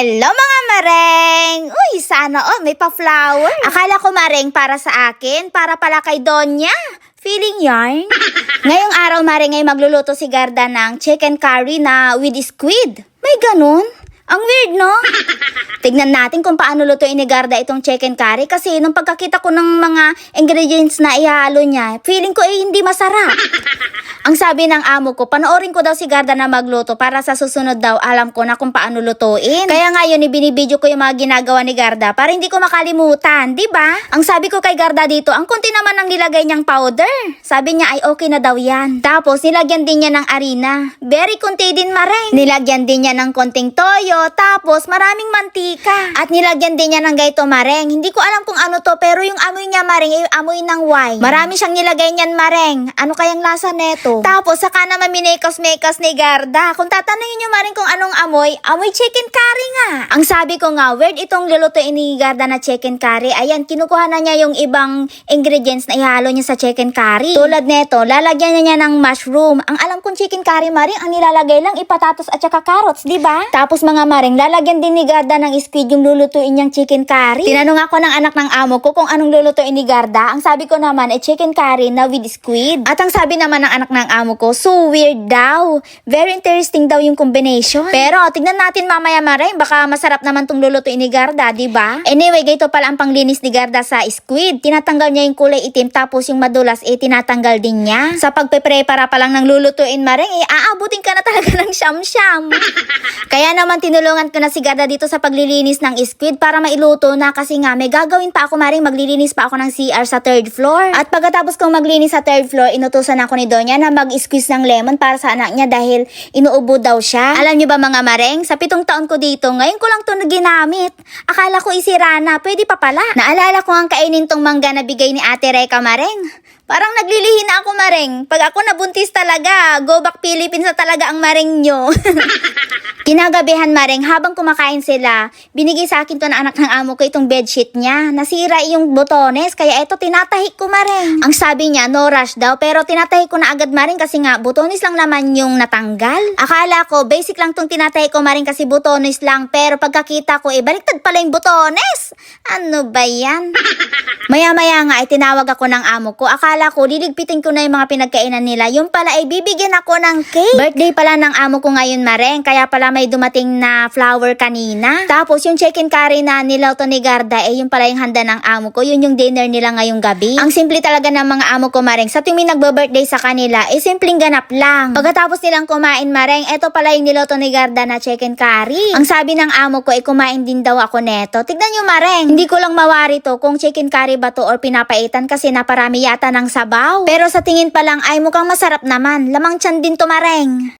Hello mga mareng! Uy, sana may pa-flower. Akala ko mareng para sa akin, para pala kay Donya. Feeling yarn? Ngayong araw mareng ay magluluto si Garda ng chicken curry na with squid. May ganun? Ang weird, no? Tignan natin kung paano lutuin ni Garda itong chicken curry kasi nung pagkakita ko ng mga ingredients na ihalo niya, feeling ko hindi masarap. Ang sabi ng amo ko, panoorin ko daw si Garda na magluto para sa susunod daw alam ko na kung paano lutuin. Kaya ngayon binibideo ko yung mga ginagawa ni Garda para hindi ko makalimutan, di ba? Ang sabi ko kay Garda dito, ang konti naman ang nilagay niyang powder. Sabi niya ay okay na daw yan. Tapos nilagyan din niya ng harina. Very konti din mareng. Nilagyan din niya ng konting toyo, tapos maraming mantika. At nilagyan din niya ng gaito mareng. Hindi ko alam kung ano to pero yung amoy niya mareng ay yung amoy ng wine. Marami siyang nilagay niyan mareng. Ano kayang lasa neto? Tapos saka naman minekos-mekos ni Garda. Kung tatanungin niyo maring kung anong amoy, amoy chicken curry nga. Ang sabi ko nga, weird itong lulutuin ni Garda na chicken curry. Ayan, kinukuha na niya yung ibang ingredients na ihalo niya sa chicken curry. Tulad neto, lalagyan niya ng mushroom. Ang alam kong chicken curry maring, ang nilalagay lang ipatatos at saka carrots, di ba? Tapos mga maring, lalagyan din ni Garda ng squid yung lulutuin niyang chicken curry. Tinanong ako ng anak ng amo ko kung anong lulutuin ni Garda. Ang sabi ko naman ay chicken curry na with squid. At ang sabi naman ng anak ng amo ko, so weird daw. Very interesting daw yung combination. Pero tignan natin mamaya maring, baka masarap naman tong lulutuin ni Garda, di ba? Anyway, gayto pala ang panglinis ni Garda sa squid. Tinatanggal niya yung kulay itim tapos yung madulas tinatanggal din niya. Sa pagpe-prepara pa lang ng lulutuin maring, aabutin ka na talaga ng siyam-siyam. Kaya naman tinulungan ko na si Garda dito sa paglilinis ng squid para mailuto na kasi nga may gagawin pa ako maring, maglilinis pa ako ng CR sa 3rd floor. At pagkatapos kong maglinis sa 3rd floor, inutusan ako ni Donya na mag-squeeze ng lemon para sa anak niya dahil inuubo daw siya. Alam niyo ba mga mareng, sa 7 taon ko dito, ngayon ko lang to ginamit. Akala ko isira na, pwede pa pala. Naalala ko ang kainin tong mangga na bigay ni Ate Reka mareng. Parang naglilihi na ako mareng. Pag ako nabuntis talaga, go back Philippines na talaga ang mareng nyo. Kinagabihan mareng, habang kumakain sila, binigay sa akin to na anak ng amo ko itong bedsheet niya. Nasira yung botones, kaya eto tinatahi ko mareng. Ang sabi niya, no rush daw, pero tinatahi ko na agad mareng kasi nga, botones lang naman yung natanggal. Akala ko, basic lang tong tinatahi ko mareng kasi botones lang, pero pagkakita ko, baliktad pala yung botones. Ano ba yan? Maya-maya nga, tinawag ako ng amo ko. Akala ko, liligpitin ko na yung mga pinagkainan nila. Yung pala, bibigyan ako ng cake. Birthday pala ng amo ko ngayon mareng, kaya pala may dumating na flower kanina. Tapos yung chicken curry na niluto ni Garda, yung pala yung handa ng amo ko. Yun yung dinner nila ngayong gabi. Ang simple talaga ng mga amo ko mareng. Sa tuwing nagbo-birthday sa kanila, simpleng ganap lang. Pagkatapos nilang kumain mareng, eto pala yung niluto ni Garda na chicken curry. Ang sabi ng amo ko, kumain din daw ako neto. Tignan nyo mareng, hindi ko lang mawari to kung chicken curry ba to or pinapaitan kasi naparami yata ng sabaw. Pero sa tingin pa lang ay mukhang masarap naman. Lamang tiyan din to mareng.